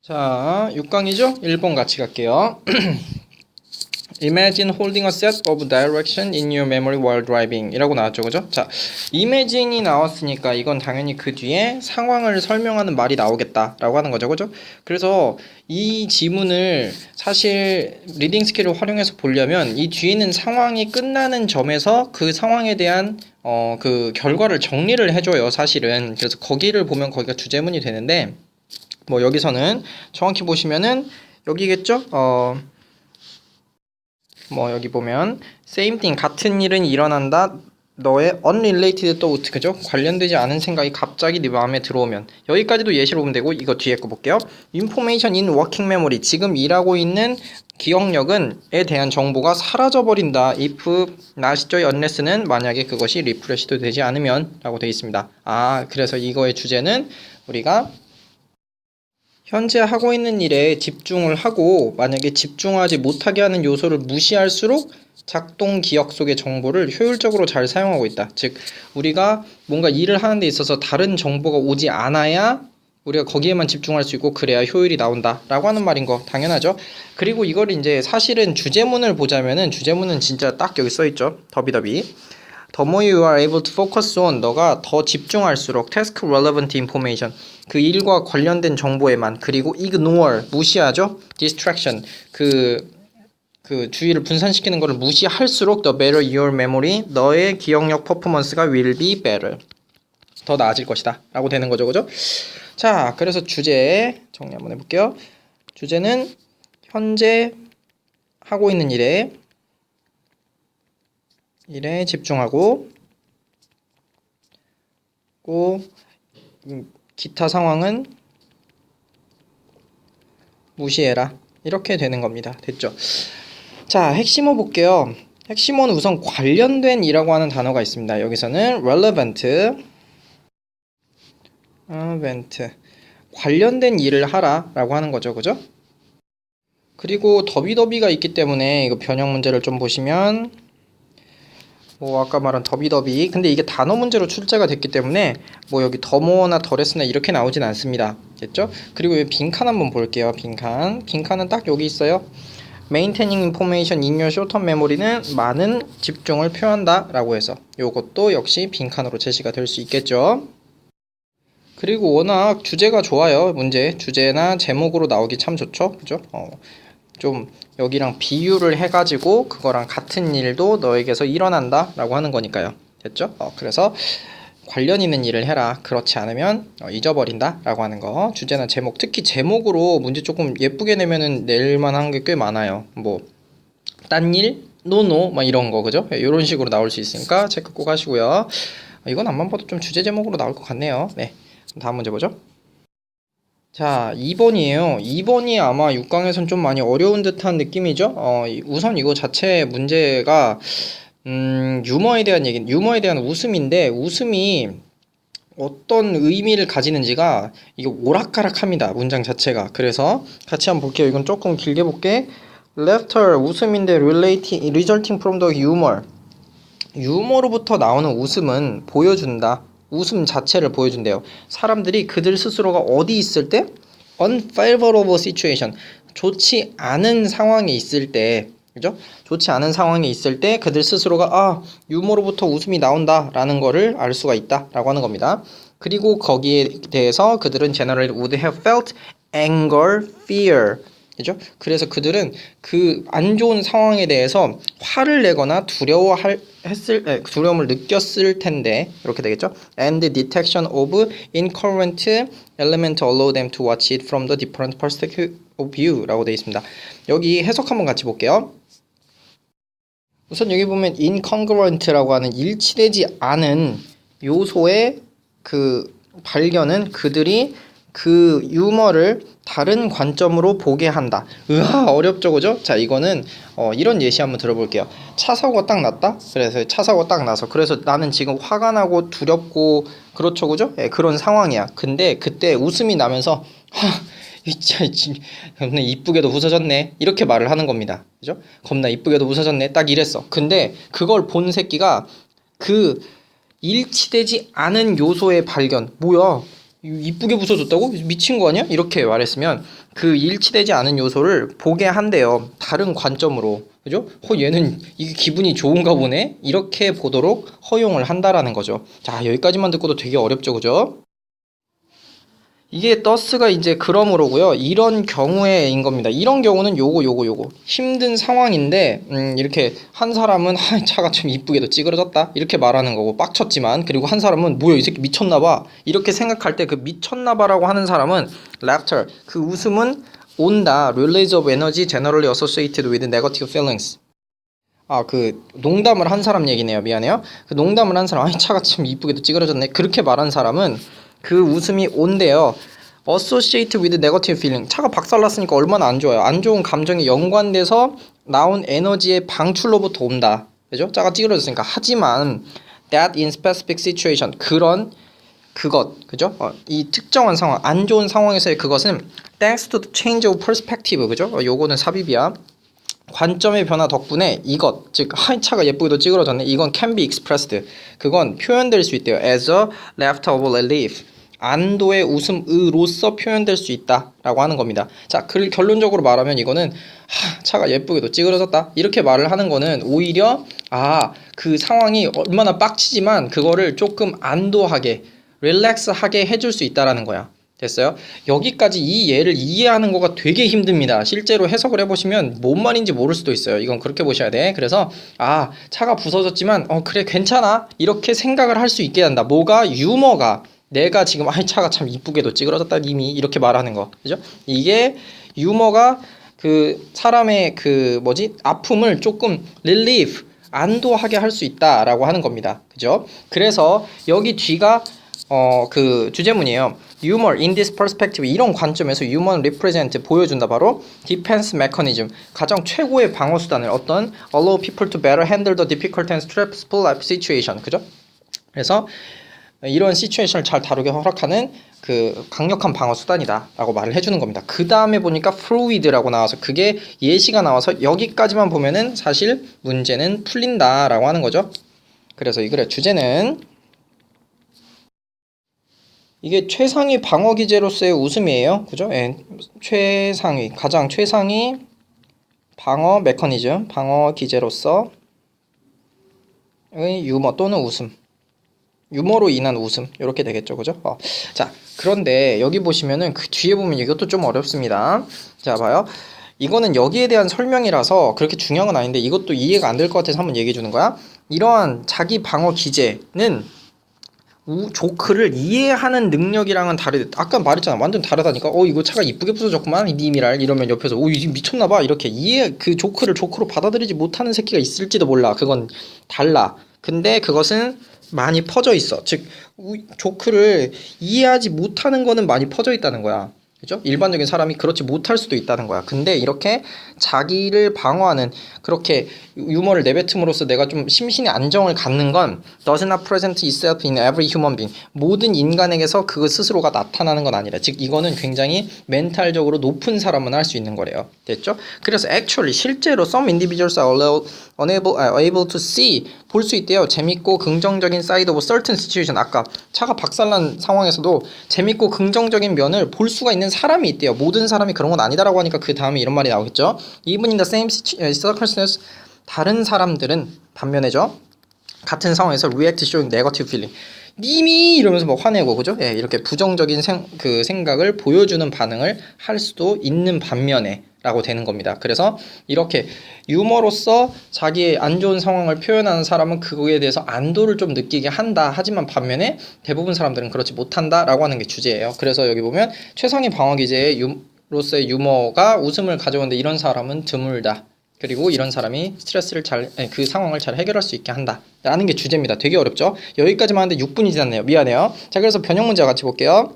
자, 6강이죠? 1번 같이 갈게요. Imagine holding a set of direction in your memory while driving 이라고 나왔죠, 그죠? 자, imagine이 나왔으니까 이건 당연히 그 뒤에 상황을 설명하는 말이 나오겠다 라고 하는 거죠, 그죠? 그래서 이 지문을 사실 리딩 스킬을 활용해서 보려면 이 뒤에는 상황이 끝나는 점에서 그 상황에 대한 그 결과를 정리를 해줘요, 사실은. 그래서 거기를 보면 거기가 주제문이 되는데 뭐 여기서는 정확히 보시면은 여기겠죠? 뭐 여기 보면 same thing 같은 일은 일어난다. 너의 unrelated thought 그죠? 관련되지 않은 생각이 갑자기 네 마음에 들어오면 여기까지도 예시로 보면 되고 이거 뒤에 거 볼게요. information in working memory 지금 일하고 있는 기억력은에 대한 정보가 사라져 버린다. if not unless는 만약에 그것이 refresh도 되지 않으면 라고 되어 있습니다. 그래서 이거의 주제는 우리가 현재 하고 있는 일에 집중을 하고 만약에 집중하지 못하게 하는 요소를 무시할수록 작동 기억 속의 정보를 효율적으로 잘 사용하고 있다. 즉 우리가 뭔가 일을 하는 데 있어서 다른 정보가 오지 않아야 우리가 거기에만 집중할 수 있고 그래야 효율이 나온다 라고 하는 말인 거 당연하죠. 그리고 이걸 이제 사실은 주제문을 보자면은 주제문은 진짜 딱 여기 써있죠. 더비더비 The more you are able to focus on 너가 더 집중할수록 task relevant information 그 일과 관련된 정보에만 그리고 ignore 무시하죠. distraction 그 주의를 분산시키는 것을 무시할수록 the better your memory 너의 기억력 퍼포먼스가 will be better 더 나아질 것이다 라고 되는 거죠, 그죠? 자, 그래서 주제 정리 한번 해볼게요. 주제는 현재 하고 있는 일에 집중하고 기타 상황은 무시해라 이렇게 되는 겁니다. 됐죠? 자, 핵심어 볼게요. 핵심어는 우선 관련된 이라고 하는 단어가 있습니다. 여기서는 relevant 관련된 일을 하라 라고 하는 거죠, 그죠? 그리고 더비더비가 있기 때문에 이거 변형 문제를 좀 보시면 뭐 아까 말한 더비더비 근데 이게 단어 문제로 출제가 됐기 때문에 뭐 여기 더모어나 더레스나 이렇게 나오진 않습니다. 됐죠? 그리고 이 빈칸 한번 볼게요. 빈칸은 딱 여기 있어요. Maintaining information in your short-term memory는 많은 집중을 표한다 라고 해서 요것도 역시 빈칸으로 제시가 될 수 있겠죠. 그리고 워낙 주제가 좋아요. 문제 주제나 제목으로 나오기 참 좋죠, 그죠? 좀 여기랑 비유를 해가지고 그거랑 같은 일도 너에게서 일어난다 라고 하는 거니까요. 됐죠? 그래서 관련 있는 일을 해라. 그렇지 않으면 잊어버린다 라고 하는 거. 주제나 제목 특히 제목으로 문제 조금 예쁘게 내면은 낼 만한 게 꽤 많아요. 뭐 딴 일, 노노 막 이런 거 그죠? 이런 식으로 나올 수 있으니까 체크 꼭 하시고요. 이건 안만 봐도 좀 주제 제목으로 나올 것 같네요. 네, 다음 문제 보죠. 자, 2번이에요. 2번이 아마 6강에선 좀 많이 어려운 듯한 느낌이죠? 우선 이거 자체 문제가, 유머에 대한 웃음인데, 웃음이 어떤 의미를 가지는지가, 이게 오락가락합니다. 문장 자체가. 그래서 같이 한번 볼게요. 이건 조금 길게 볼게. Laughter, 웃음인데, resulting from the humor. 유머로부터 나오는 웃음은 보여준다. 웃음 자체를 보여준대요. 사람들이 그들 스스로가 어디 있을 때 unfavorable situation 좋지 않은 상황에 있을 때 그죠? 좋지 않은 상황에 있을 때 그들 스스로가 유머로부터 웃음이 나온다 라는 거를 알 수가 있다 라고 하는 겁니다. 그리고 거기에 대해서 그들은 generally would have felt anger, fear 그죠? 그래서 그들은 그 안 좋은 상황에 대해서 화를 내거나 두려움을 느꼈을 텐데 이렇게 되겠죠? And the detection of incoherent element allow them to watch it from the different perspective of view 라고 되어 있습니다. 여기 해석 한번 같이 볼게요. 우선 여기 보면 incongruent라고 하는 일치되지 않은 요소의 그 발견은 그들이 그 유머를 다른 관점으로 보게 한다. 어렵죠, 그죠? 자, 이거는 이런 예시 한번 들어볼게요. 차 사고가 딱 났다. 그래서 차 사고가 딱 나서 그래서 나는 지금 화가 나고 두렵고 그렇죠, 그죠? 그런 상황이야. 근데 그때 웃음이 나면서 겁나 이쁘게도 웃어졌네 이렇게 말을 하는 겁니다. 그죠? 겁나 이쁘게도 웃어졌네 딱 이랬어. 근데 그걸 본 새끼가 그 일치되지 않은 요소의 발견 뭐야 이쁘게 부숴줬다고? 미친 거 아니야? 이렇게 말했으면 그 일치되지 않은 요소를 보게 한대요. 다른 관점으로. 그죠? 얘는 이게 기분이 좋은가 보네? 이렇게 보도록 허용을 한다라는 거죠. 자, 여기까지만 듣고도 되게 어렵죠, 그죠? 이게 더스가 이제 그러므로고요. 이런 경우에인 겁니다. 이런 경우는 요거 힘든 상황인데 이렇게 한 사람은 차가 좀 이쁘게도 찌그러졌다 이렇게 말하는 거고 빡쳤지만, 그리고 한 사람은 뭐야 이 새끼 미쳤나봐 이렇게 생각할 때 그 미쳤나봐라고 하는 사람은 laughter, 그 웃음은 온다, release of energy generally associated with negative feelings. 그 농담을 한 사람 얘기네요. 미안해요. 그 농담을 한 사람, 차가 참 이쁘게도 찌그러졌네 그렇게 말한 사람은 그 웃음이 온대요. associate with negative feeling. 차가 박살났으니까 얼마나 안 좋아요. 안 좋은 감정이 연관돼서 나온 에너지의 방출로부터 온다. 그죠? 차가 찌그러졌으니까. 하지만 that in specific situation, 그것, 그죠? 이 특정한 상황, 안 좋은 상황에서의 그것은 thanks to the change of perspective, 그죠? 요거는 삽입이야. 관점의 변화 덕분에 이것, 즉 차가 예쁘게도 찌그러졌네, 이건 can be expressed, 그건 표현될 수 있대요. as a laughter of relief, 안도의 웃음으로써 표현될 수 있다라고 하는 겁니다. 자, 결론적으로 말하면 이거는 차가 예쁘게도 찌그러졌다 이렇게 말을 하는 거는 오히려 그 상황이 얼마나 빡치지만 그거를 조금 안도하게, 릴렉스하게 해줄 수 있다라는 거야. 됐어요? 여기까지 이 예를 이해하는 거가 되게 힘듭니다. 실제로 해석을 해보시면 뭔 말인지 모를 수도 있어요. 이건 그렇게 보셔야 돼. 그래서 차가 부서졌지만 그래 괜찮아 이렇게 생각을 할 수 있게 한다. 뭐가? 유머가, 내가 지금 차가 참 이쁘게도 찌그러졌다 이미 이렇게 말하는 거, 그죠? 이게 유머가 그 사람의 아픔을 조금 relief, 안도하게 할 수 있다라고 하는 겁니다. 그죠? 그래서 여기 뒤가 그 주제문이에요. Humor in this perspective, 이런 관점에서 유머는 represent, 보여준다, 바로 defense mechanism, 가장 최고의 방어 수단을 allow people to better handle the difficult and stressful life situation, 그죠? 그래서 이런 시츄에이션을 잘 다루게 허락하는 그 강력한 방어 수단이다 라고 말을 해주는 겁니다. 그 다음에 보니까 fluid라고 나와서 그게 예시가 나와서 여기까지만 보면은 사실 문제는 풀린다 라고 하는 거죠. 그래서 주제는 이게 최상위 방어 기제로서의 웃음이에요. 그죠? 가장 최상위 방어 메커니즘, 방어 기제로서의 유머 또는 웃음. 유머로 인한 웃음. 이렇게 되겠죠. 그죠? 자, 그런데 여기 보시면은 그 뒤에 보면 이것도 좀 어렵습니다. 자, 봐요. 이거는 여기에 대한 설명이라서 그렇게 중요한 건 아닌데 이것도 이해가 안 될 것 같아서 한번 얘기해 주는 거야. 이러한 자기 방어 기제는 조크를 이해하는 능력이랑은 아까 말했잖아. 완전 다르다니까. 이거 차가 이쁘게 부서졌구만 님이랄 이러면 옆에서 이거 미쳤나봐 이렇게 그 조크를 조크로 받아들이지 못하는 새끼가 있을지도 몰라. 그건 달라. 근데 그것은 많이 퍼져 있어. 즉 조크를 이해하지 못하는 거는 많이 퍼져 있다는 거야. 그죠? 일반적인 사람이 그렇지 못할 수도 있다는 거야. 근데 이렇게 자기를 방어하는, 그렇게 유머를 내뱉음으로써 내가 좀 심신의 안정을 갖는 건 does not present itself in every human being, 모든 인간에게서 그 스스로가 나타나는 건 아니라, 즉 이거는 굉장히 멘탈적으로 높은 사람은 할 수 있는 거래요. 됐죠? 그래서 actually 실제로 some individuals are able to see, 볼 수 있대요. 재밌고 긍정적인 side of certain situation. 아까 차가 박살난 상황에서도 재밌고 긍정적인 면을 볼 수가 있는 사람이 있대요. 모든 사람이 그런 건 아니다라고 하니까 그 다음에 이런 말이 나오겠죠. Even in the same circumstances, 다른 사람들은 반면에죠, 같은 상황에서 react showing negative feeling, 님이 이러면서 막 화내고, 그죠? 이렇게 부정적인 생각을 보여주는 반응을 할 수도 있는 반면에 라고 되는 겁니다. 그래서 이렇게 유머로서 자기의 안 좋은 상황을 표현하는 사람은 그거에 대해서 안도를 좀 느끼게 한다. 하지만 반면에 대부분 사람들은 그렇지 못한다 라고 하는 게 주제예요. 그래서 여기 보면 최상위 방어 기제의 로서의 유머가 웃음을 가져오는데 이런 사람은 드물다. 그리고 이런 사람이 그 상황을 잘 해결할 수 있게 한다 라는 게 주제입니다. 되게 어렵죠? 여기까지만 하는데 6분이 지났네요. 미안해요. 자, 그래서 변형 문제 같이 볼게요.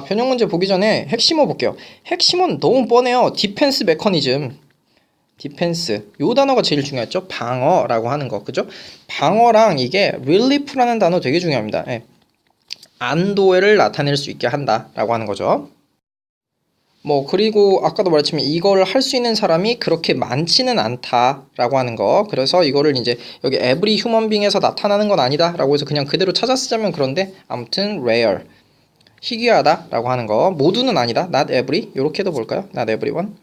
변형 문제 보기 전에 핵심어 볼게요. 핵심은 너무 뻔해요. 디펜스 메커니즘. 디펜스. 요 단어가 제일 중요했죠. 방어라고 하는 거. 그죠? 방어랑 이게 relief라는 단어 되게 중요합니다. 안도를 나타낼 수 있게 한다라고 하는 거죠. 그리고 아까도 말했지만 이걸 할 수 있는 사람이 그렇게 많지는 않다라고 하는 거. 그래서 이거를 이제 여기 every human being에서 나타나는 건 아니다라고 해서 그냥 그대로 찾아 쓰자면 그런데 아무튼 rare. 희귀하다라고 하는 거. 모두는 아니다. not every. 요렇게도 볼까요? not everyone.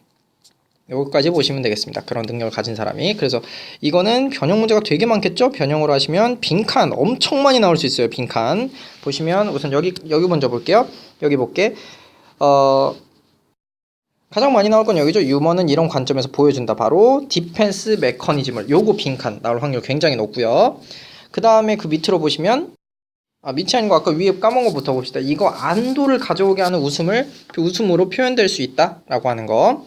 여기까지 보시면 되겠습니다. 그런 능력을 가진 사람이. 그래서 이거는 변형 문제가 되게 많겠죠? 변형으로 하시면 빈칸 엄청 많이 나올 수 있어요. 빈칸. 보시면 우선 여기 먼저 볼게요. 여기 볼게. 가장 많이 나올 건 여기죠. 유머는 이런 관점에서 보여준다. 바로 디펜스 메커니즘을. 요거 빈칸 나올 확률 굉장히 높고요. 그 다음에 그 밑으로 보시면 밑이 아닌 거 아까 위에 까먹은 거부터 봅시다. 이거 안도를 가져오게 하는 웃음을 웃음으로 표현될 수 있다라고 하는 거.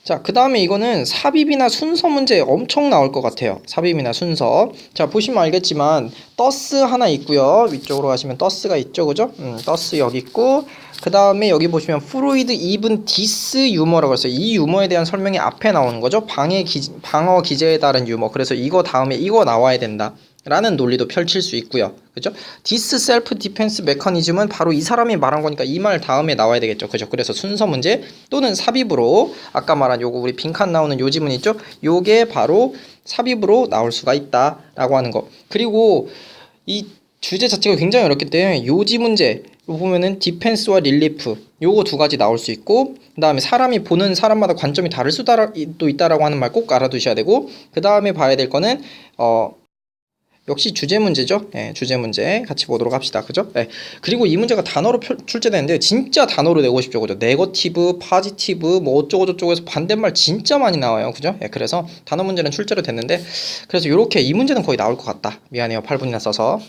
자, 그 다음에 이거는 삽입이나 순서 문제 엄청 나올 것 같아요. 삽입이나 순서. 자, 보시면 알겠지만 더스 하나 있고요. 위쪽으로 가시면 더스가 있죠, 그죠? 더스 여기 있고, 그 다음에 여기 보시면 프로이드 이븐 디스 유머라고 했어요. 이 유머에 대한 설명이 앞에 나오는 거죠. 방어 기제에 따른 유머. 그래서 이거 다음에 이거 나와야 된다 라는 논리도 펼칠 수 있고요. 그죠? 디스 셀프 디펜스 메커니즘은 바로 이 사람이 말한 거니까 이 말 다음에 나와야 되겠죠. 그죠? 그래서 순서 문제 또는 삽입으로 아까 말한 요거 우리 빈칸 나오는 요 지문 있죠? 요게 바로 삽입으로 나올 수가 있다라고 하는 거. 그리고 이 주제 자체가 굉장히 어렵기 때문에 요지 문제 보면은 디펜스와 릴리프 요거 두 가지 나올 수 있고, 그 다음에 사람이 보는 사람마다 관점이 다를 수도 있다라고 하는 말 꼭 알아두셔야 되고, 그 다음에 봐야 될 거는 역시 주제 문제죠. 네, 주제 문제 같이 보도록 합시다. 그죠? 네. 그리고 이 문제가 단어로 출제되는데 진짜 단어로 내고 싶죠. 그죠? 네거티브, 파지티브, 뭐 어쩌고저쩌고해서 반대말 진짜 많이 나와요. 그죠? 네, 그래서 단어 문제는 출제로 됐는데, 그래서 요렇게 이 문제는 거의 나올 것 같다. 미안해요. 8분이나 써서.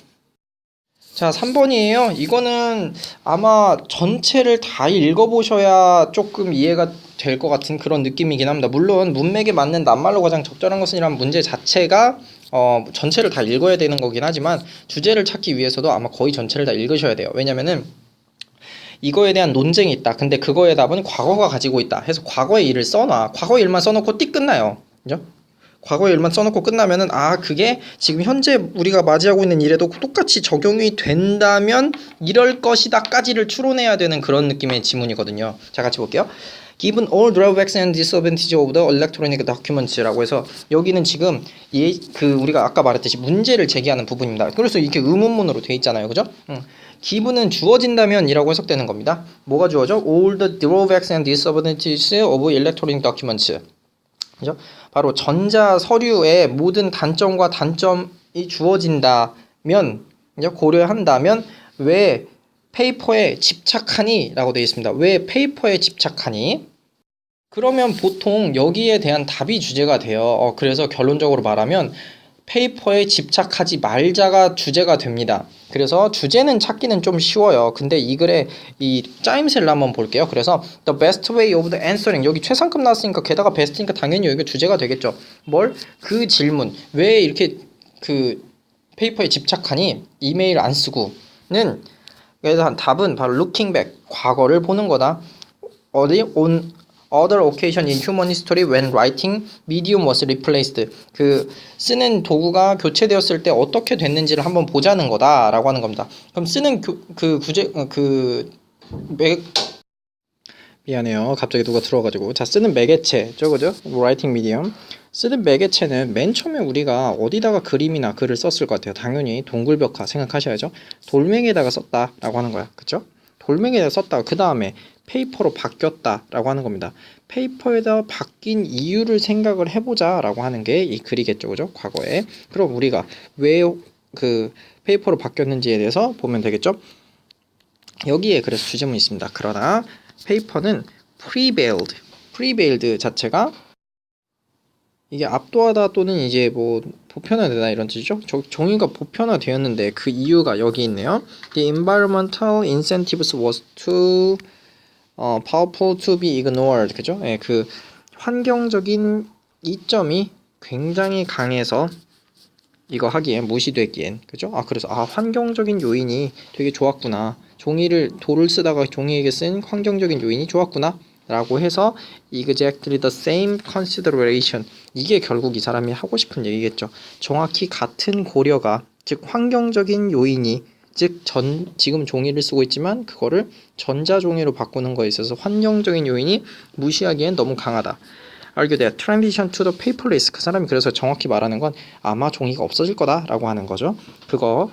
자, 3번이에요. 이거는 아마 전체를 다 읽어보셔야 조금 이해가 될 것 같은 그런 느낌이긴 합니다. 물론 문맥에 맞는 낱말로 가장 적절한 것은 이란 문제 자체가 전체를 다 읽어야 되는 거긴 하지만 주제를 찾기 위해서도 아마 거의 전체를 다 읽으셔야 돼요. 왜냐면은 이거에 대한 논쟁이 있다. 근데 그거의 답은 과거가 가지고 있다. 해서 과거의 일을 써놔. 과거의 일만 써놓고 띡 끝나요. 그죠? 과거의 일만 써놓고 끝나면은 그게 지금 현재 우리가 맞이하고 있는 일에도 똑같이 적용이 된다면 이럴 것이다까지를 추론해야 되는 그런 느낌의 지문이거든요. 자, 같이 볼게요. Given all drawbacks and disadvantages of the electronic documents라고 해서 여기는 지금 우리가 아까 말했듯이 문제를 제기하는 부분입니다. 그래서 이렇게 의문문으로 돼 있잖아요, 그죠? 기분은 주어진다면이라고 해석되는 겁니다. 뭐가 주어져? All the drawbacks and disadvantages of electronic documents. 그죠? 바로 전자 서류의 모든 단점과 단점이 주어진다면, 고려한다면 왜 페이퍼에 집착하니? 라고 되어 있습니다. 왜 페이퍼에 집착하니? 그러면 보통 여기에 대한 답이 주제가 돼요. 그래서 결론적으로 말하면 페이퍼에 집착하지 말자가 주제가 됩니다. 그래서 주제는 찾기는 좀 쉬워요. 근데 이 글의 이 짜임새를 한번 볼게요. 그래서 the best way of the answering, 여기 최상급 나왔으니까 게다가 best니까 당연히 여기가 주제가 되겠죠. 그 질문 왜 이렇게 그 페이퍼에 집착하니? 이메일 안 쓰고는, 그래서 답은 바로 looking back, 과거를 보는 거다. on other occasion in human history when writing medium was replaced, 그 쓰는 도구가 교체되었을 때 어떻게 됐는지를 한번 보자는 거다라고 하는 겁니다. 그럼 쓰는 미안해요. 갑자기 누가 들어와가지고. 자, 쓰는 매개체죠, 그죠? writing medium. 쓰는 매개체는 맨 처음에 우리가 어디다가 그림이나 글을 썼을 것 같아요. 당연히 동굴벽화 생각하셔야죠. 돌멩이에다가 썼다라고 하는 거야, 그죠? 돌멩이에다가 썼다가 그 다음에 페이퍼로 바뀌었다라고 하는 겁니다. 페이퍼에다 바뀐 이유를 생각을 해보자 라고 하는 게 이 글이겠죠, 그죠? 과거에. 그럼 우리가 왜 그 페이퍼로 바뀌었는지에 대해서 보면 되겠죠? 여기에 그래서 주제문이 있습니다. 그러나 페이퍼는 prevailed 자체가 이게 압도하다 또는 이제 뭐 보편화되다 이런 뜻이죠. 종이가 보편화되었는데 그 이유가 여기 있네요. The environmental incentives was too powerful to be ignored. 그죠? 예, 그 환경적인 이점이 굉장히 강해서 이거 하기엔 무시되기엔, 그죠? 그래서 환경적인 요인이 되게 좋았구나. 돌을 쓰다가 종이에게 쓴 환경적인 요인이 좋았구나 라고 해서 exactly the same consideration, 이게 결국 이 사람이 하고 싶은 얘기겠죠. 정확히 같은 고려가, 즉 환경적인 요인이, 즉 지금 종이를 쓰고 있지만 그거를 전자종이로 바꾸는 거에 있어서 환경적인 요인이 무시하기엔 너무 강하다. argue that transition to the paperless, 그 사람이 그래서 정확히 말하는 건 아마 종이가 없어질 거다 라고 하는 거죠. 그거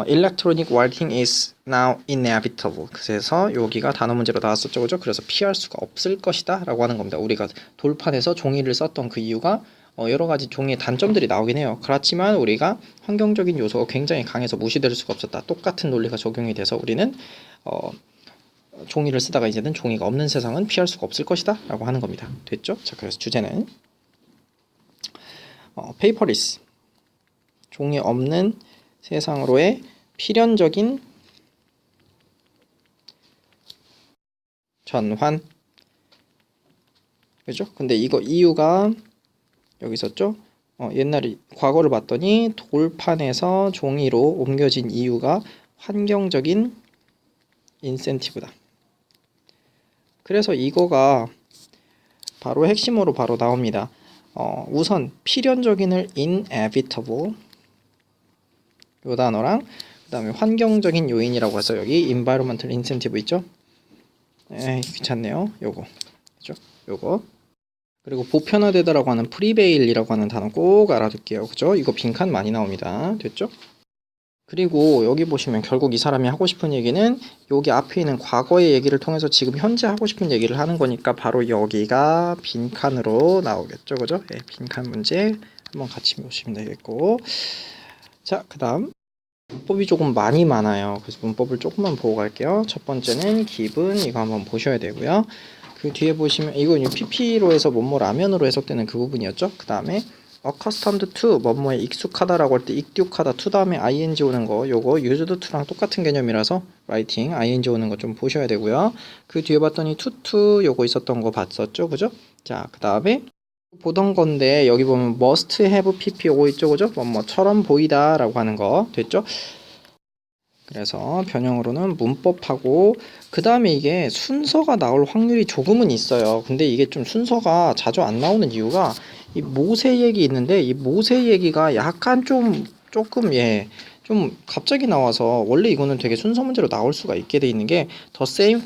electronic writing is now inevitable. 그래서 여기가 단어 문제로 나왔었죠, 그죠? 그래서 피할 수가 없을 것이다 라고 하는 겁니다. 우리가 돌판에서 종이를 썼던 그 이유가 여러 가지 종이의 단점들이 나오긴 해요. 그렇지만 우리가 환경적인 요소가 굉장히 강해서 무시될 수가 없었다. 똑같은 논리가 적용이 돼서 우리는 종이를 쓰다가 이제는 종이가 없는 세상은 피할 수가 없을 것이다 라고 하는 겁니다. 됐죠? 자, 그래서 주제는 paperless, 종이 없는 세상으로의 필연적인 전환. 그죠? 근데 이거 이유가 여기 있었죠? 옛날에 과거를 봤더니 돌판에서 종이로 옮겨진 이유가 환경적인 인센티브다. 그래서 이거가 바로 핵심으로 바로 나옵니다. 우선 필연적인을 inevitable 요 단어랑 그 다음에 환경적인 요인이라고 해서 여기 environmental incentive 있죠? 귀찮네요. 요거 그죠? 요거 그리고 보편화되다라고 하는 prevail이라고 하는 단어 꼭 알아둘게요. 그죠? 이거 빈칸 많이 나옵니다. 됐죠? 그리고 여기 보시면 결국 이 사람이 하고 싶은 얘기는 여기 앞에 있는 과거의 얘기를 통해서 지금 현재 하고 싶은 얘기를 하는 거니까 바로 여기가 빈칸으로 나오겠죠, 그죠? 네, 빈칸 문제 한번 같이 보시면 되겠고, 자, 그 다음 문법이 조금 많이 많아요. 그래서 문법을 조금만 보고 갈게요. 첫 번째는 기분, 이거 한번 보셔야 되고요. 그 뒤에 보시면 이건 PP로 해서 뭐뭐 라면으로 해석되는 그 부분이었죠. 그 다음에 accustomed to 뭐뭐에 익숙하다라고 할 때 익숙하다 to 다음에 ing 오는 거, 요거 used to랑 똑같은 개념이라서 writing ing 오는 거 좀 보셔야 되고요. 그 뒤에 봤더니 to 요거 있었던 거 봤었죠, 그죠? 자, 그 다음에 보던 건데 여기 보면 must have pp 오고 있죠, 그죠? 뭐뭐처럼 보이다라고 하는 거 됐죠? 그래서 변형으로는 문법하고 그 다음에 이게 순서가 나올 확률이 조금은 있어요. 근데 이게 좀 순서가 자주 안 나오는 이유가 이 모세 얘기 있는데 이 모세 얘기가 약간 조금 좀 갑자기 나와서 원래 이거는 되게 순서 문제로 나올 수가 있게 돼 있는 게 the same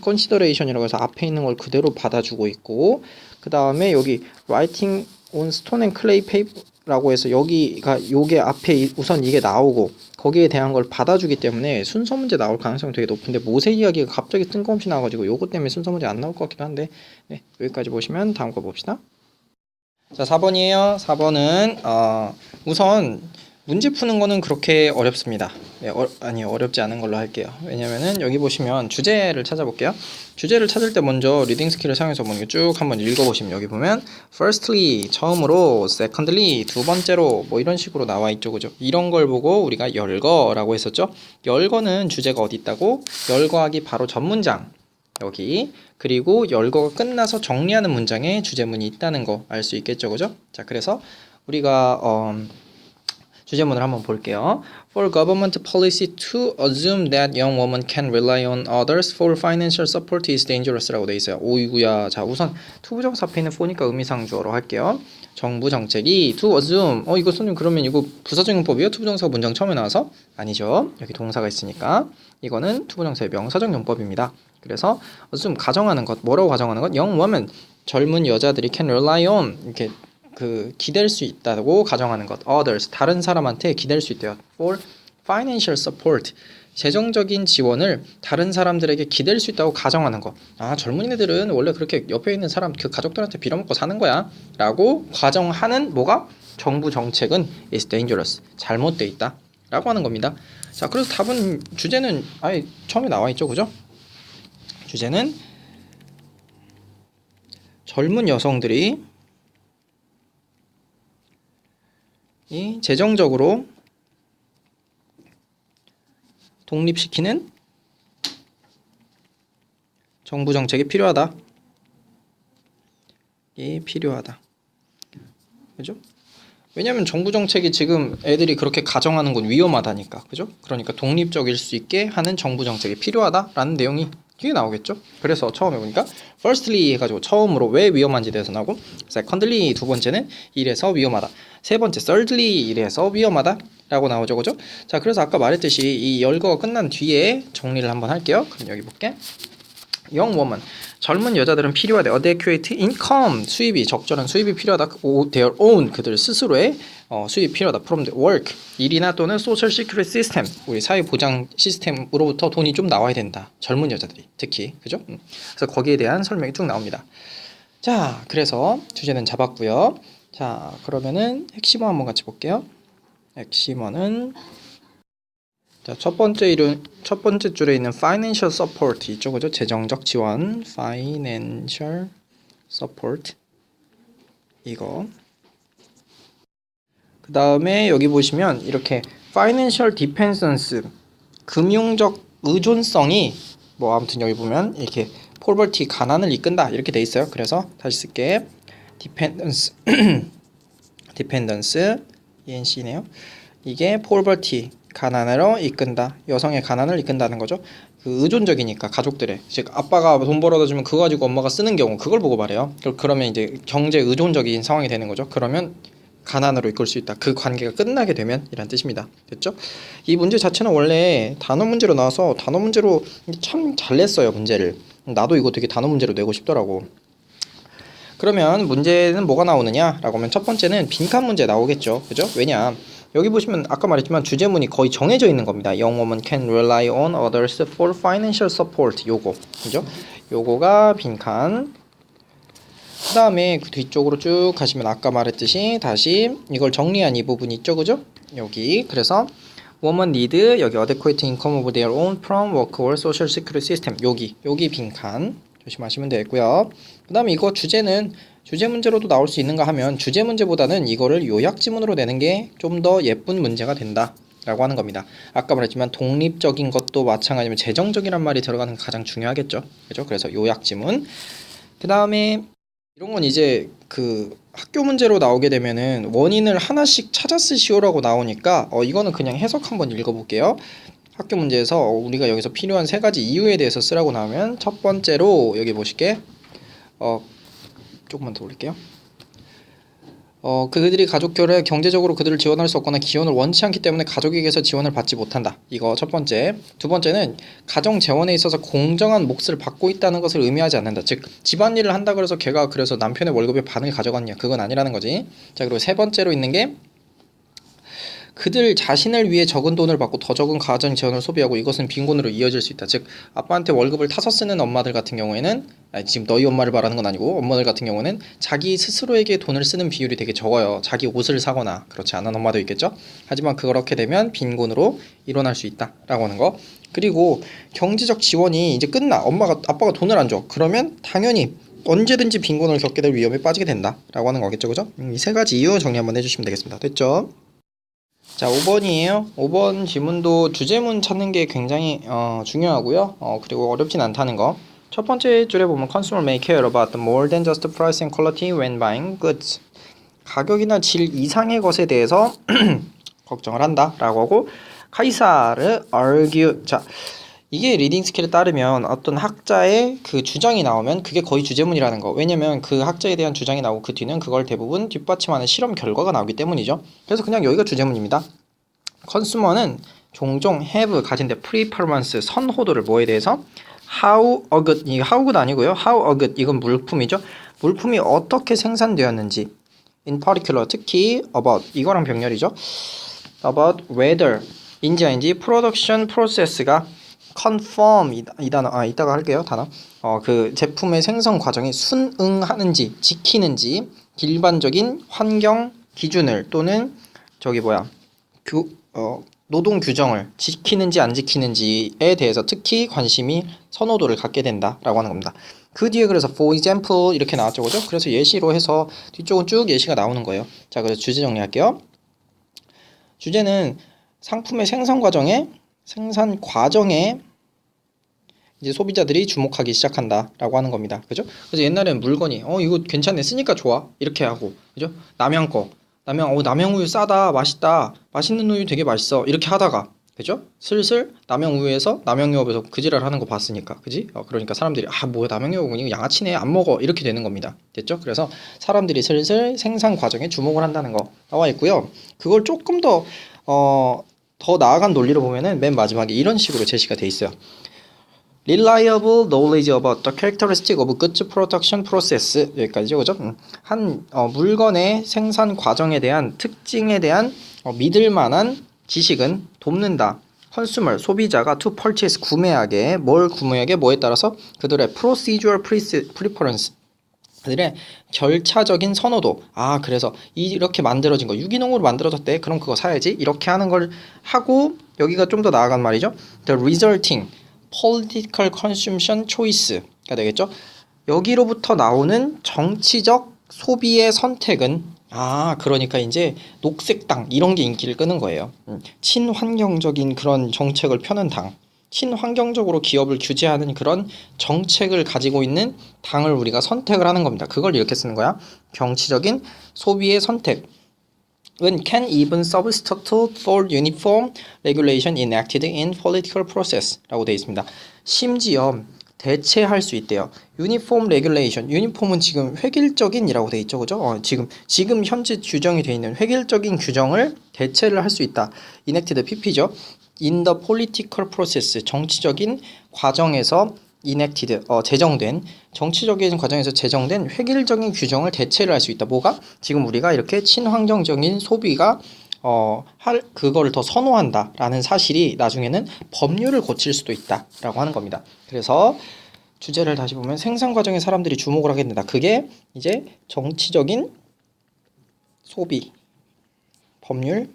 consideration이라고 해서 앞에 있는 걸 그대로 받아주고 있고 그 다음에 여기 writing on stone and clay paper라고 해서 여기가 요게 앞에 우선 이게 나오고 거기에 대한 걸 받아주기 때문에 순서 문제 나올 가능성이 되게 높은데 모세 이야기가 갑자기 뜬금없이 나와가지고 요것 때문에 순서 문제 안 나올 것 같기도 한데 네, 여기까지 보시면 다음 거 봅시다. 자, 4번이에요. 4번은 우선 문제 푸는 거는 그렇게 어렵습니다. 네, 아니 어렵지 않은 걸로 할게요. 왜냐면은 여기 보시면 주제를 찾아볼게요. 주제를 찾을 때 먼저 리딩 스킬을 사용해서 보는 게 쭉 한번 읽어보시면 여기 보면 firstly 처음으로, secondly 두 번째로 뭐 이런 식으로 나와 있죠, 그죠? 이런 걸 보고 우리가 열거라고 했었죠. 열거는 주제가 어디 있다고? 열거하기 바로 전 문장 여기, 그리고 열거가 끝나서 정리하는 문장에 주제문이 있다는 거 알 수 있겠죠, 그죠? 자, 그래서 우리가 주제문을 한번 볼게요. For government policy to assume that young women can rely on others for financial support is dangerous라고 돼 있어요. 오이구야. 자, 우선 투부정사 앞에 있는 for니까 의미상 주어로 할게요. 정부 정책이 to assume. 이거 선생님 그러면 이거 부사적 용법이에요? 투부정사가 문장 처음에 나와서? 아니죠. 여기 동사가 있으니까 이거는 투부정사의 명사적 용법입니다. 그래서 assume 가정하는 것. 뭐라고 가정하는 것? young women 젊은 여자들이 can rely on 이렇게 기댈 수 있다고 가정하는 것. others 다른 사람한테 기댈 수 있대요. for financial support 재정적인 지원을 다른 사람들에게 기댈 수 있다고 가정하는 거. 젊은이들은 원래 그렇게 옆에 있는 사람 그 가족들한테 빌어먹고 사는 거야 라고 가정하는 뭐가? 정부 정책은 is dangerous 잘못돼 있다 라고 하는 겁니다. 자, 그래서 답은 주제는 아예 처음에 나와 있죠, 그죠? 주제는 젊은 여성들이 이 재정적으로 독립시키는 정부 정책이 필요하다. 필요하다. 그죠? 왜냐면 정부 정책이 지금 애들이 그렇게 가정하는 건 위험하다니까. 그죠? 그러니까 독립적일 수 있게 하는 정부 정책이 필요하다라는 내용이 뒤에 나오겠죠? 그래서 처음에 보니까 firstly 해가지고 처음으로 왜 위험한지 대해서 나오고 secondly 두 번째는 이래서 위험하다. 세 번째 thirdly 이래서 위험하다 라고 나오죠, 그죠? 자, 그래서 아까 말했듯이 이 열거가 끝난 뒤에 정리를 한번 할게요. 그럼 여기 볼게. young woman. 젊은 여자들은 필요하대. adequate income. 수입이 적절한 수입이 필요하다. their own. 그들 스스로의 수입이 필요하다. from the work. 일이나 또는 social security system. 우리 사회 보장 시스템으로부터 돈이 좀 나와야 된다. 젊은 여자들이 특히. 그죠? 그래서 거기에 대한 설명이 쭉 나옵니다. 자, 그래서 주제는 잡았고요. 자, 그러면은 핵심어 한번 같이 볼게요. 핵심어는 자, 첫 번째 줄에 있는 financial support 있죠, 그죠? 재정적 지원, financial support 이거. 그 다음에 여기 보시면 이렇게 financial dependence 금융적 의존성이 뭐 아무튼 여기 보면 이렇게 poverty 가난을 이끈다 이렇게 돼 있어요. 그래서 다시 쓸게. dependence dependence ENC네요. 이게 poverty 가난으로 이끈다. 여성의 가난을 이끈다는 거죠. 그 의존적이니까 가족들의 즉 아빠가 돈 벌어다 주면 그거 가지고 엄마가 쓰는 경우 그걸 보고 말해요. 그러면 이제 경제 의존적인 상황이 되는 거죠. 그러면 가난으로 이끌 수 있다. 그 관계가 끝나게 되면 이란 뜻입니다. 됐죠? 이 문제 자체는 원래 단어 문제로 나와서 단어 문제로 참 잘 냈어요. 문제를. 나도 이거 되게 단어 문제로 내고 싶더라고. 그러면 문제는 뭐가 나오느냐라고 하면 첫 번째는 빈칸 문제 나오겠죠. 그죠? 왜냐? 여기 보시면 아까 말했지만 주제문이 거의 정해져 있는 겁니다. Young woman can rely on others for financial support. 요거. 그죠? 요거가 빈칸. 그 다음에 그 뒤쪽으로 쭉 가시면 아까 말했듯이 다시 이걸 정리한 이 부분이 있죠. 그죠? 여기. 그래서 woman need 여기 adequate income of their own from work or social security system. 여기 빈칸. 조심하시면 되겠고요. 그 다음에 이거 주제는 주제 문제로도 나올 수 있는가 하면 주제 문제보다는 이거를 요약 지문으로 내는 게 좀 더 예쁜 문제가 된다 라고 하는 겁니다. 아까 말했지만 독립적인 것도 마찬가지면 재정적이란 말이 들어가는 게 가장 중요하겠죠. 그죠? 그래서 요약 지문. 그 다음에 이런 건 이제 그 학교 문제로 나오게 되면은 원인을 하나씩 찾아 쓰시오라고 나오니까 이거는 그냥 해석 한번 읽어볼게요. 학교 문제에서 우리가 여기서 필요한 3가지 이유에 대해서 쓰라고 나오면 첫 번째로 여기 보실게. 조금만 더 올릴게요. 그들이 가족 결에 경제적으로 그들을 지원할 수 없거나 기원을 원치 않기 때문에 가족에게서 지원을 받지 못한다. 이거 첫 번째. 두 번째는 가정 재원에 있어서 공정한 몫을 받고 있다는 것을 의미하지 않는다. 즉 집안일을 한다 그래서 걔가 그래서 남편의 월급의 반을 가져갔냐 그건 아니라는 거지. 자, 그리고 세 번째로 있는 게 그들 자신을 위해 적은 돈을 받고 더 적은 가정 재원을 소비하고 이것은 빈곤으로 이어질 수 있다. 즉 아빠한테 월급을 타서 쓰는 엄마들 같은 경우에는 지금 너희 엄마를 말하는 건 아니고 엄마들 같은 경우는 자기 스스로에게 돈을 쓰는 비율이 되게 적어요. 자기 옷을 사거나 그렇지 않은 엄마도 있겠죠. 하지만 그렇게 되면 빈곤으로 일어날 수 있다라고 하는 거. 그리고 경제적 지원이 이제 끝나 아빠가 돈을 안 줘. 그러면 당연히 언제든지 빈곤을 겪게 될 위험에 빠지게 된다라고 하는 거겠죠. 그죠? 이 3가지 이유 정리 한번 해주시면 되겠습니다. 됐죠? 자, 5번이에요. 5번 지문도 주제문 찾는 게 굉장히 중요하고요. 그리고 어렵진 않다는 거. 첫 번째 줄에 보면 Consumer may care about more than just price and quality when buying goods. 가격이나 질 이상의 것에 대해서 걱정을 한다 라고 하고 카이사르 argue. 자, 이게 리딩 스킬에 따르면 어떤 학자의 그 주장이 나오면 그게 거의 주제문이라는 거. 왜냐면 그 학자에 대한 주장이 나오고 그 뒤는 그걸 대부분 뒷받침하는 실험 결과가 나오기 때문이죠. 그래서 그냥 여기가 주제문입니다. 컨슈머는 종종 have 가진데 preference 선호도를 뭐에 대해서 how a good 이 how good 아니고요. how a good 이건 물품이죠. 물품이 어떻게 생산되었는지 in particular 특히 about 이거랑 병렬이죠. about whether 인지 아닌지 production process가 conform 이 단어 이따가 할게요. 단어 그 제품의 생성 과정이 순응하는지 지키는지 일반적인 환경 기준을 또는 노동 규정을 지키는지 안 지키는지에 대해서 특히 관심이 선호도를 갖게 된다라고 하는 겁니다. 그 뒤에 그래서 for example 이렇게 나왔죠, 그죠? 그래서 예시로 해서 뒤쪽은 쭉 예시가 나오는 거예요. 자, 그래서 주제 정리할게요. 주제는 상품의 생산 과정에 이제 소비자들이 주목하기 시작한다라고 하는 겁니다. 그죠? 그래서 옛날에는 물건이 이거 괜찮네 쓰니까 좋아 이렇게 하고 그죠? 남양 우유 싸다 맛있다 맛있는 우유 되게 맛있어 이렇게 하다가 그죠? 슬슬 남양우유에서 남양유업에서 그 지랄 하는 거 봤으니까 그지? 그러니까 사람들이 뭐야 남양유업은 이거 양아치네 안 먹어 이렇게 되는 겁니다. 됐죠? 그래서 사람들이 슬슬 생산 과정에 주목을 한다는 거 나와 있고요. 그걸 조금 더 나아간 논리로 보면은 맨 마지막에 이런 식으로 제시가 돼 있어요. reliable knowledge about the characteristic of goods production process 여기까지죠, 그죠? 한 물건의 생산 과정에 대한 특징에 대한 믿을 만한 지식은 돕는다. consumer 소비자가 to purchase 구매하게 뭘 구매하게 뭐에 따라서 그들의 procedural preference 그들의 절차적인 선호도. 그래서 이렇게 만들어진 거 유기농으로 만들어졌대. 그럼 그거 사야지. 이렇게 하는 걸 하고 여기가 좀 더 나아간 말이죠. The resulting political consumption choice가 되겠죠. 여기로부터 나오는 정치적 소비의 선택은 그러니까 이제 녹색당 이런 게 인기를 끄는 거예요. 친환경적인 그런 정책을 펴는 당. 친환경적으로 기업을 규제하는 그런 정책을 가지고 있는 당을 우리가 선택을 하는 겁니다. 그걸 이렇게 쓰는 거야. 정치적인 소비의 선택은 can even substitute for uniform regulation enacted in political process 라고 되어 있습니다. 심지어 대체할 수 있대요. 유니폼 레귤레이션. 유니폼은 지금 획일적인이라고 되어 있죠. 그죠? 지금 현재 규정이 되어 있는 획일적인 규정을 대체를 할 수 있다. enacted pp죠. in the political process. 정치적인 과정에서 enacted 제정된 정치적인 과정에서 제정된 획일적인 규정을 대체를 할 수 있다. 뭐가? 지금 우리가 이렇게 친환경적인 소비가 그거를 더 선호한다라는 사실이 나중에는 법률을 고칠 수도 있다라고 하는 겁니다. 그래서 주제를 다시 보면 생산 과정에 사람들이 주목을 하게 된다. 그게 이제 정치적인 소비 법률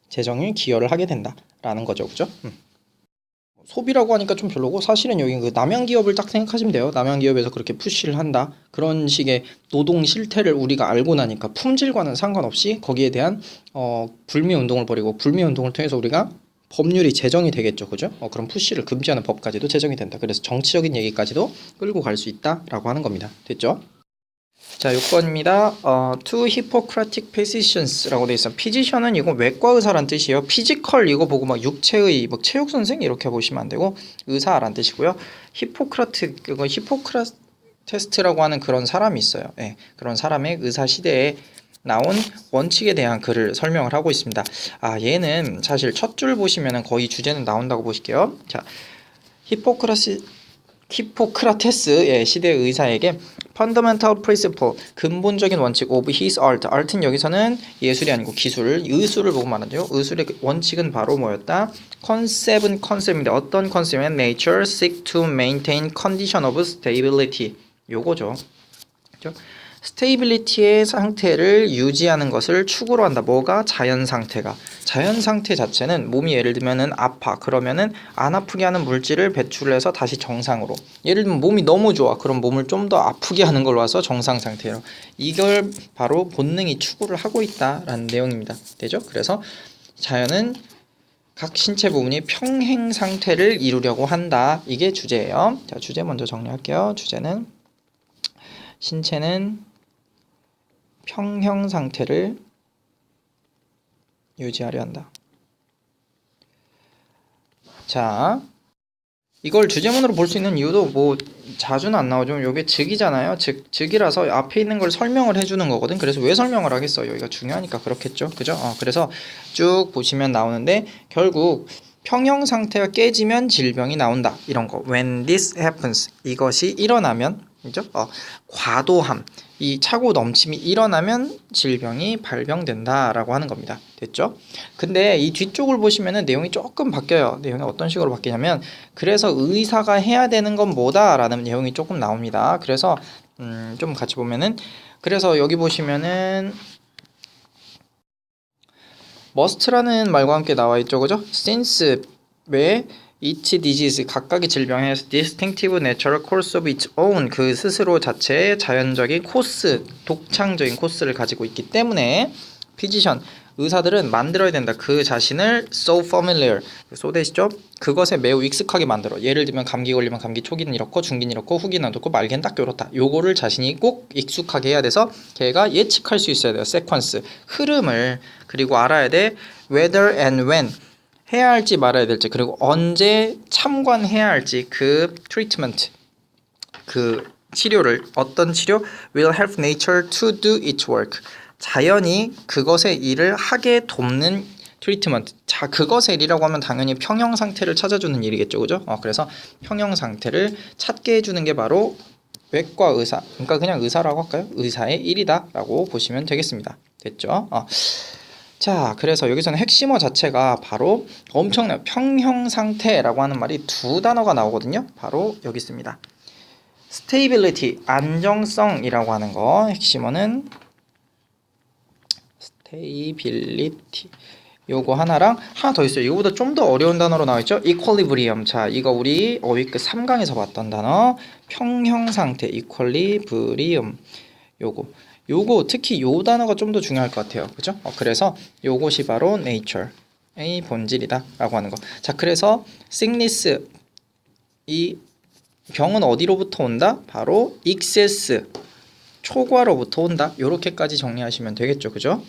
제정에 기여를 하게 된다라는 거죠. 그죠? 소비라고 하니까 좀 별로고 사실은 여기 그 남양 기업을 딱 생각하시면 돼요. 남양 기업에서 그렇게 푸시를 한다. 그런 식의 노동 실태를 우리가 알고 나니까 품질과는 상관없이 거기에 대한 불매 운동을 벌이고 불매 운동을 통해서 우리가 법률이 제정이 되겠죠. 그죠? 그런 푸시를 금지하는 법까지도 제정이 된다. 그래서 정치적인 얘기까지도 끌고 갈 수 있다라고 하는 겁니다. 됐죠? 자, 6번입니다. Two Hippocratic Physicians라고 되어 있어요. Physician은 이거 외과 의사란 뜻이에요. 피지컬 이거 보고 막 육체의 막 체육 선생 이렇게 보시면 안 되고 의사란 뜻이고요. 히포크라트 그거 히포크라테스라고 하는 그런 사람이 있어요. 네, 그런 사람의 의사 시대에 나온 원칙에 대한 글을 설명을 하고 있습니다. 얘는 사실 첫 줄 보시면은 거의 주제는 나온다고 보실게요. 자, 히포크라테스의 시대 의사에게 fundamental principle 근본적인 원칙 of his art. art는 여기서는 예술이 아니고 기술, 의술을 보고 말하죠. 의술의 원칙은 바로 뭐였다? 컨셉은 컨셉인데 어떤 컨셉은 nature seek to maintain condition of stability. 요거죠. 그렇죠? 스테이빌리티의 상태를 유지하는 것을 축으로 한다. 뭐가? 자연 상태가. 자연 상태 자체는 몸이 예를 들면은 아파. 그러면은 안 아프게 하는 물질을 배출해서 다시 정상으로. 예를 들면 몸이 너무 좋아. 그럼 몸을 좀 더 아프게 하는 걸로 와서 정상 상태로. 이걸 바로 본능이 추구를 하고 있다라는 내용입니다. 되죠? 그래서 자연은 각 신체 부분이 평행 상태를 이루려고 한다. 이게 주제예요. 자, 주제 먼저 정리할게요. 주제는 신체는 평형 상태를 유지하려 한다. 자, 이걸 주제문으로 볼 수 있는 이유도 뭐 자주는 안 나오죠. 이게 즉이잖아요. 즉이라서 앞에 있는 걸 설명을 해주는 거거든. 그래서 왜 설명을 하겠어요? 여기가 중요하니까 그렇겠죠. 그죠? 그래서 쭉 보시면 나오는데 결국 평형 상태가 깨지면 질병이 나온다. 이런 거. When this happens. 이것이 일어나면 그죠? 과도함, 이 차고 넘침이 일어나면 질병이 발병된다라고 하는 겁니다. 됐죠? 근데 이 뒤쪽을 보시면은 내용이 조금 바뀌어요. 내용이 어떤 식으로 바뀌냐면 그래서 의사가 해야 되는 건 뭐다라는 내용이 조금 나옵니다. 그래서 좀 같이 보면은 그래서 여기 보시면은 must라는 말과 함께 나와 있죠. 그죠? since 왜 each disease 각각의 질병에 distinctive natural course of its own 그 스스로 자체의 자연적인 코스, 독창적인 코스를 가지고 있기 때문에 physician 의사들은 만들어야 된다. 그 자신을 so familiar 쏘대시죠? 그것에 매우 익숙하게 만들어. 예를 들면 감기 걸리면 감기 초기는 이렇고 중기는 이렇고 후기는 어떻고 말기는 딱 이렇다. 요거를 자신이 꼭 익숙하게 해야 돼서 걔가 예측할 수 있어야 돼요. sequence 흐름을 그리고 알아야 돼. whether and when 해야 할지 말아야 될지 그리고 언제 참관해야 할지 그 트리트먼트 그 치료를 어떤 치료 will help nature to do its work 자연이 그것의 일을 하게 돕는 트리트먼트. 자, 그것의 일이라고 하면 당연히 평형 상태를 찾아주는 일이겠죠, 그죠? 그래서 평형 상태를 찾게 해주는 게 바로 외과 의사. 그러니까 그냥 의사라고 할까요? 의사의 일이다라고 보시면 되겠습니다. 됐죠? 자, 그래서 여기서는 핵심어 자체가 바로 엄청난 평형 상태라고 하는 말이 두 단어가 나오거든요. 바로 여기 있습니다. stability, 안정성이라고 하는 거. 핵심어는 stability. 요거 하나랑 하나 더 있어요. 이거보다 좀 더 어려운 단어로 나와 있죠. equilibrium. 자, 이거 우리 어휘크 3강에서 봤던 단어. 평형 상태, equilibrium. 요거 특히 요 단어가 좀 더 중요할 것 같아요. 그죠? 그래서 요것이 바로 nature의 본질이다 라고 하는 거. 자, 그래서 sickness, 이 병은 어디로부터 온다? 바로 excess, 초과로부터 온다. 요렇게까지 정리하시면 되겠죠. 그죠?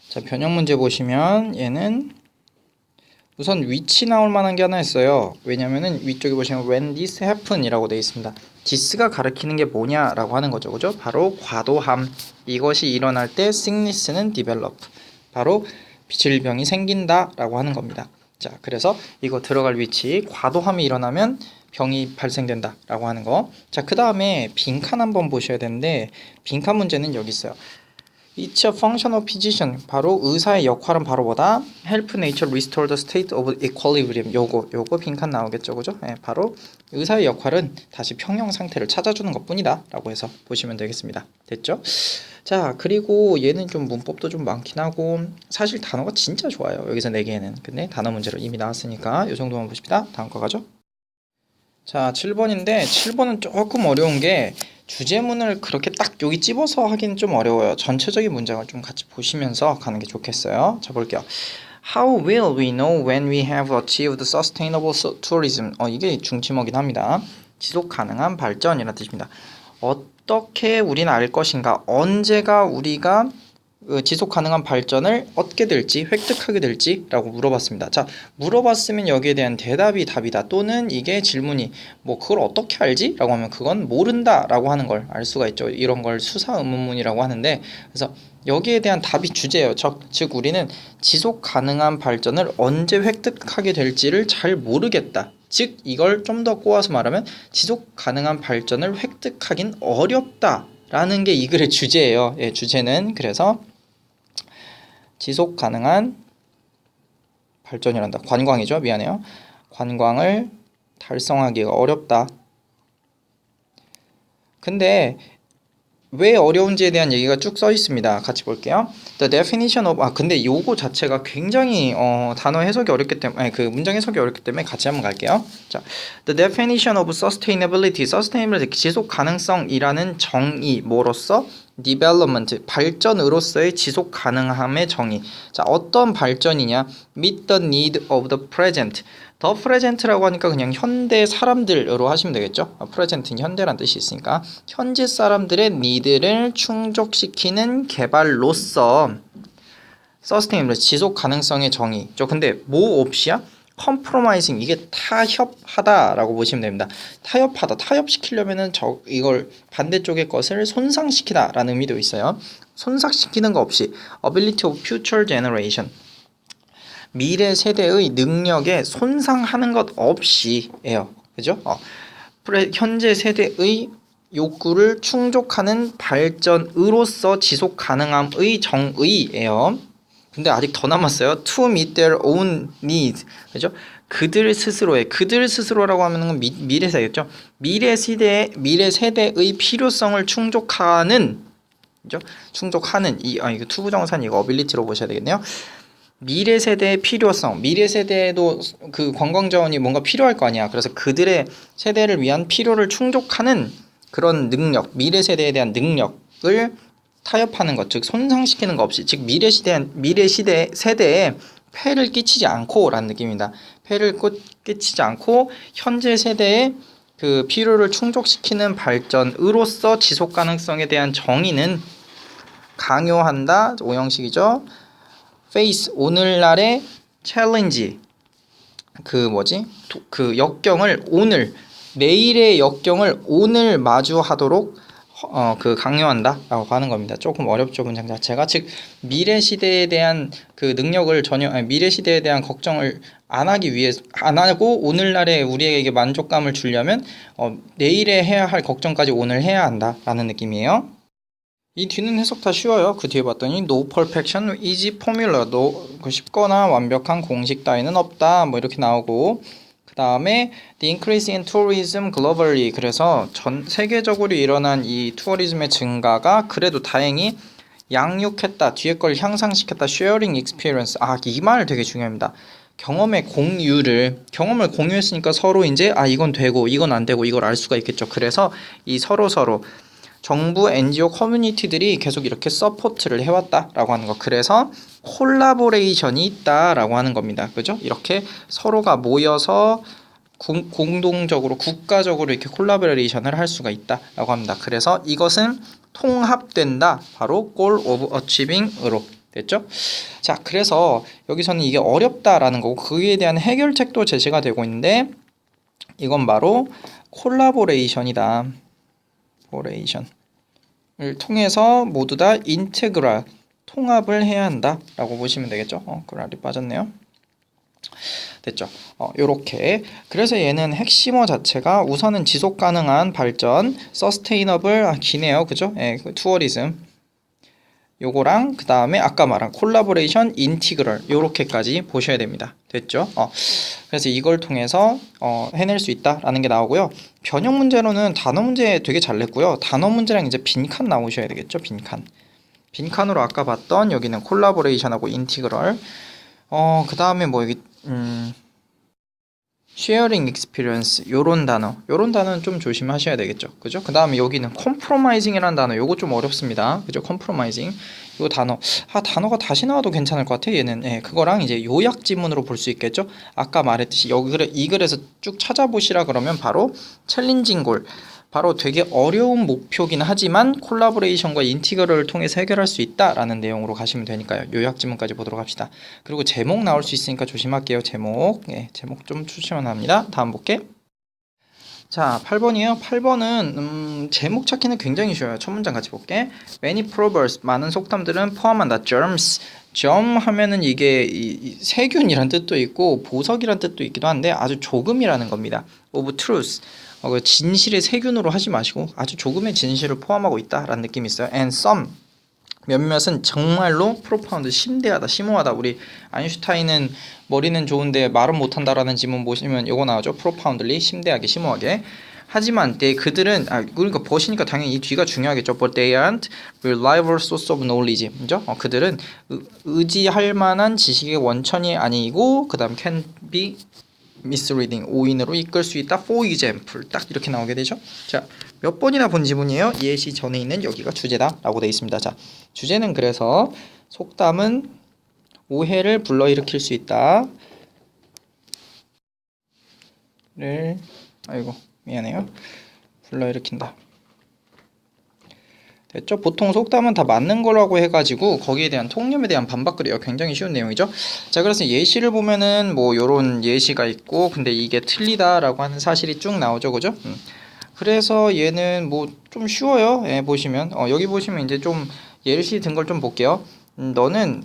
자, 변형 문제 보시면 얘는 우선 위치 나올 만한 게 하나 있어요. 왜냐면은 위쪽에 보시면 when this happen 이라고 되어 있습니다. this가 가리키는 게 뭐냐라고 하는 거죠. 그죠? 바로 과도함. 이것이 일어날 때 sickness는 develop. 바로 질병이 생긴다라고 하는 겁니다. 자, 그래서 이거 들어갈 위치, 과도함이 일어나면 병이 발생된다라고 하는 거. 자, 그 다음에 빈칸 한번 보셔야 되는데 빈칸 문제는 여기 있어요. It's a functional position. 바로 의사의 역할은 바로 뭐다? Help nature restore the state of equilibrium. 요거 빈칸 나오겠죠, 그죠? 네, 바로 의사의 역할은 다시 평형 상태를 찾아주는 것뿐이다 라고 해서 보시면 되겠습니다. 됐죠? 자, 그리고 얘는 좀 문법도 좀 많긴 하고 사실 단어가 진짜 좋아요. 여기서 4개는. 근데 단어 문제로 이미 나왔으니까 요 정도만 보십시다. 다음 거 가죠. 자, 7번인데 7번은 조금 어려운 게 주제문을 그렇게 딱 여기 찝어서 하기는 좀 어려워요. 전체적인 문장을 좀 같이 보시면서 가는 게 좋겠어요. 자, 볼게요. How will we know when we have achieved sustainable tourism? 이게 중심어긴 합니다. 지속 가능한 발전이라는 뜻입니다. 어떻게 우리는 알 것인가? 언제가 우리가 지속 가능한 발전을 얻게 될지, 획득하게 될지 라고 물어봤습니다. 자, 물어봤으면 여기에 대한 대답이 답이다. 또는 이게 질문이 뭐 그걸 어떻게 알지? 라고 하면 그건 모른다 라고 하는 걸 알 수가 있죠. 이런 걸 수사 의문문이라고 하는데, 그래서 여기에 대한 답이 주제예요. 즉 우리는 지속 가능한 발전을 언제 획득하게 될지를 잘 모르겠다. 즉 이걸 좀 더 꼬아서 말하면 지속 가능한 발전을 획득하긴 어렵다 라는 게 이 글의 주제예요. 예, 주제는 그래서 지속 가능한 발전이란다. 관광이죠. 미안해요. 관광을 달성하기가 어렵다. 근데 왜 어려운지에 대한 얘기가 쭉 써 있습니다. 같이 볼게요. The definition of 근데 요거 자체가 굉장히 단어 해석이 어렵기 때문에 그 문장 해석이 어렵기 때문에 같이 한번 갈게요. 자, the definition of sustainability, 지속 가능성이라는 정의 뭐로서 development, 발전으로서의 지속 가능함의 정의. 자, 어떤 발전이냐? Meet the need of the present. 더 프레젠트라고 하니까 그냥 현대 사람들로 하시면 되겠죠. 프레젠트는 현대란 뜻이 있으니까 현재 사람들의 니드를 충족시키는 개발로서 서스테이너블, 지속 가능성의 정의죠. 근데 뭐 없이야? 컴프로마이징, 이게 타협하다라고 보시면 됩니다. 타협시키려면은 이걸 반대쪽의 것을 손상시키다라는 의미도 있어요. 손상시키는 거 없이 ability of future generation, 미래 세대의 능력에 손상하는 것 없이예요. 그죠? 현재 세대의 욕구를 충족하는 발전으로서 지속 가능함의 정의예요. 근데 아직 더 남았어요. To meet their own needs. 그죠? 그들 스스로라고 하면 미래 세대겠죠. 미래 세대의 필요성을 충족하는, 그죠? 충족하는 이거 투부정사는 이거 어빌리티로 보셔야 되겠네요. 미래 세대의 필요성, 미래 세대에도 그 관광자원이 뭔가 필요할 거 아니야. 그래서 그들의 세대를 위한 필요를 충족하는 그런 능력, 미래 세대에 대한 능력을 타협하는 것, 즉 손상시키는 것 없이, 즉 미래 세대에 폐를 끼치지 않고라는 느낌입니다. 폐를 끼치지 않고 현재 세대의 그 필요를 충족시키는 발전으로서 지속 가능성에 대한 정의는 강요한다. 5형식이죠. face, 오늘날의 챌린지, 그 역경을 오늘, 내일의 역경을 오늘 마주하도록 강요한다 라고 하는 겁니다. 조금 어렵죠, 문장 자체가. 즉 미래 시대에 대한 그 능력을 전혀 미래 시대에 대한 걱정을 안 하기 위해 안 하고 오늘날에 우리에게 만족감을 주려면 내일에 해야 할 걱정까지 오늘 해야 한다 라는 느낌이에요. 이 뒤는 해석 다 쉬워요. 그 뒤에 봤더니 no perfection, easy formula, 쉽거나 완벽한 공식 따위는 없다 뭐 이렇게 나오고, 그 다음에 the increase in tourism globally, 그래서 전 세계적으로 일어난 이 투어리즘의 증가가 그래도 다행히 양육했다, 뒤에 걸 향상시켰다, sharing experience, 이 말 되게 중요합니다. 경험을 공유했으니까 서로 이제 이건 되고 이건 안 되고 이걸 알 수가 있겠죠. 그래서 이 서로 정부, NGO, 커뮤니티들이 계속 이렇게 서포트를 해왔다라고 하는 거. 그래서 콜라보레이션이 있다라고 하는 겁니다. 그죠? 이렇게 서로가 모여서 공동적으로 국가적으로 이렇게 콜라보레이션을 할 수가 있다라고 합니다. 그래서 이것은 통합된다. 바로 goal of achieving으로 됐죠? 자, 그래서 여기서는 이게 어렵다라는 거고 그에 대한 해결책도 제시가 되고 있는데 이건 바로 콜라보레이션이다. 를 통해서 모두 다 인테그랄 통합을 해야 한다 라고 보시면 되겠죠. 그랄이 빠졌네요. 됐죠. 요렇게. 그래서 얘는 핵심어 자체가 우선은 지속 가능한 발전, 서스테이너블, 기네요. 그죠? 그 투어리즘. 요거랑 그 다음에 아까 말한 콜라보레이션, 인티그럴 요렇게까지 보셔야 됩니다. 됐죠? 그래서 이걸 통해서 해낼 수 있다라는 게 나오고요. 변형 문제로는 단어 문제 되게 잘 냈고요. 단어 문제랑 이제 빈칸 나오셔야 되겠죠. 빈칸으로 아까 봤던 여기는 콜라보레이션하고 인티그럴. 그 다음에 뭐 여기 sharing experience 요런 단어는 좀 조심하셔야 되겠죠. 그죠? 그 다음에 여기는 compromising이라는 단어, 요거 좀 어렵습니다. 그죠? compromising 요 단어가 다시 나와도 괜찮을 것 같아요. 얘는 그거랑 이제 요약 지문으로 볼 수 있겠죠. 아까 말했듯이 이 글에서 쭉 찾아보시라 그러면 바로 챌린징 골, 바로 되게 어려운 목표긴 하지만 콜라보레이션과 인티그럴을 통해서 해결할 수 있다라는 내용으로 가시면 되니까요. 요약 지문까지 보도록 합시다. 그리고 제목 나올 수 있으니까 조심할게요. 제목 좀 조심해야 합니다. 다음 볼게. 자, 8번이에요. 8번은 제목 찾기는 굉장히 쉬워요. 첫 문장 같이 볼게. Many proverbs, 많은 속담들은 포함한다. germs, germ 하면은 이게 세균이란 뜻도 있고 보석이란 뜻도 있기도 한데 아주 조금이라는 겁니다. of truth, 진실의 세균으로 하지 마시고 아주 조금의 진실을 포함하고 있다라는 느낌이 있어요. And some, 몇몇은 정말로 profound, 심대하다, 심오하다. 우리 아인슈타인은 머리는 좋은데 말은 못한다라는 지문 보시면 요거 나오죠. profoundly, 심대하게, 심오하게. 하지만 그들은 그러니까 보시니까 당연히 이 뒤가 중요하겠죠. But they aren't reliable source of knowledge. 그죠? 그들은 의지할 만한 지식의 원천이 아니고 그 다음 can be misleading, 오인으로 이끌 수 있다. For example, 딱 이렇게 나오게 되죠. 자, 몇 번이나 본 지문이에요. 예시 전에 있는 여기가 주제다 라고 되어 있습니다. 자, 주제는 그래서 속담은 오해를 불러일으킬 수 있다 를 미안해요. 불러일으킨다. 됐죠? 보통 속담은 다 맞는 거라고 해가지고 거기에 대한 통념에 대한 반박글이에요. 굉장히 쉬운 내용이죠. 자, 그래서 예시를 보면은 뭐 요런 예시가 있고 근데 이게 틀리다라고 하는 사실이 쭉 나오죠. 그죠? 그래서 얘는 뭐 좀 쉬워요. 보시면 여기 보시면 이제 좀 예시 든 걸 좀 볼게요. 너는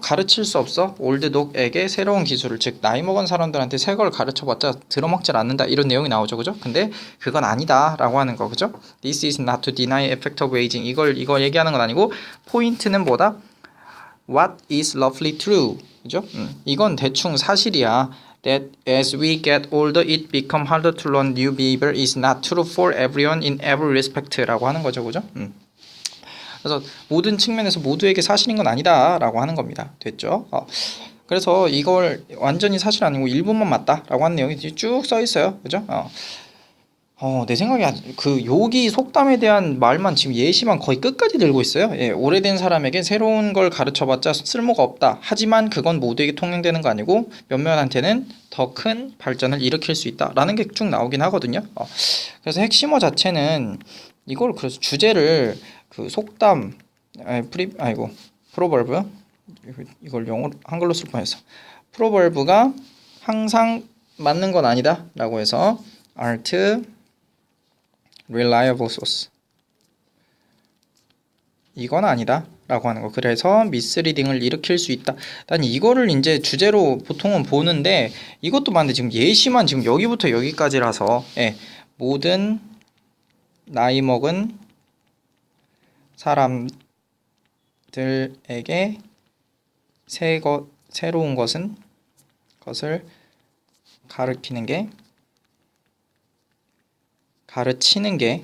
가르칠 수 없어. 올드독에게 새로운 기술을, 즉 나이 먹은 사람들한테 새 걸 가르쳐봤자 들어먹질 않는다, 이런 내용이 나오죠. 그죠? 근데 그건 아니다 라고 하는 거. 그죠? This is not to deny effect of aging. 이걸 얘기하는 건 아니고 포인트는 뭐다? What is roughly true. 그죠? 이건 대충 사실이야. That as we get older it become harder to learn new behavior is not true for everyone in every respect 라고 하는 거죠. 그죠? 그래서 모든 측면에서 모두에게 사실인 건 아니다 라고 하는 겁니다. 됐죠? 그래서 이걸 완전히 사실 아니고 일부만 맞다 라고 하는 내용이 쭉 써 있어요. 그죠? 내 생각에 여기 속담에 대한 말만 지금 예시만 거의 끝까지 들고 있어요. 오래된 사람에게 새로운 걸 가르쳐봤자 쓸모가 없다. 하지만 그건 모두에게 통용되는 거 아니고 몇몇한테는 더 큰 발전을 일으킬 수 있다 라는 게 쭉 나오긴 하거든요. 그래서 핵심어 자체는 이걸 그래서 주제를 속담, 프로벌브, 이걸 한글로 쓸 뻔했어. 프로벌브가 항상 맞는 건 아니다 라고 해서 aren't reliable source, 이건 아니다 라고 하는 거. 그래서 미스리딩을 일으킬 수 있다. 난 이거를 이제 주제로 보통은 보는데 이것도 맞는데 지금 예시만 지금 여기부터 여기까지라서 예, 모든 나이 먹은 사람들에게 새로운 것을 가르치는 게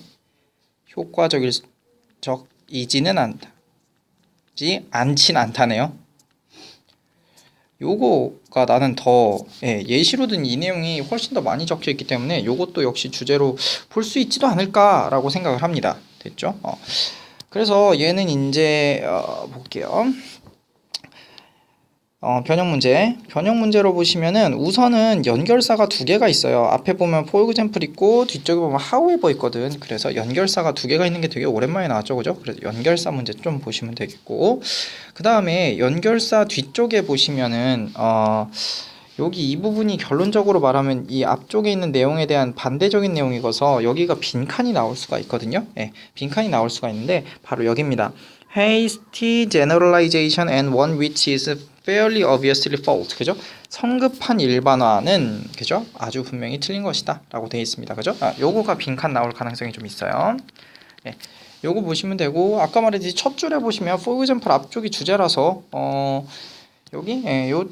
효과적이지는 않다네요. 요거가 나는 더 예시로 든 이 내용이 훨씬 더 많이 적혀 있기 때문에 요것도 역시 주제로 볼 수 있지도 않을까라고 생각을 합니다. 됐죠? 그래서 얘는 이제 볼게요. 변형 문제로 보시면은 우선은 연결사가 두 개가 있어요. 앞에 보면 for example 있고 뒤쪽에 보면 however 있거든. 그래서 연결사가 두 개가 있는 게 되게 오랜만에 나왔죠, 그죠? 그래서 연결사 문제 좀 보시면 되겠고, 그 다음에 연결사 뒤쪽에 보시면은 여기 이 부분이 결론적으로 말하면 이 앞쪽에 있는 내용에 대한 반대적인 내용이어서 여기가 빈칸이 나올 수가 있거든요. 빈칸이 나올 수가 있는데 바로 여기입니다. Hasty generalization and one which is fairly obviously false. 그죠? 성급한 일반화는 그죠? 아주 분명히 틀린 것이다 라고 되어 있습니다. 그죠? 요거가 빈칸 나올 가능성이 좀 있어요. 요거 보시면 되고, 아까 말했듯이 첫 줄에 보시면 for example 앞쪽이 주제라서 여기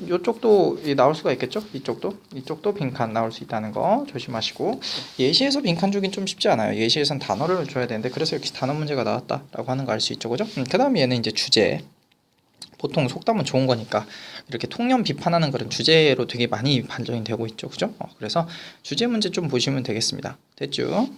요쪽도 나올 수가 있겠죠? 이쪽도 빈칸 나올 수 있다는 거 조심하시고, 예시에서 빈칸 주긴 좀 쉽지 않아요. 예시에선 단어를 줘야 되는데 그래서 이렇게 단어 문제가 나왔다라고 하는 거 알 수 있죠, 그죠? 그다음에 얘는 이제 주제. 보통 속담은 좋은 거니까 이렇게 통념 비판하는 그런 주제로 되게 많이 반영이 되고 있죠, 그죠? 그래서 주제 문제 좀 보시면 되겠습니다. 됐죠?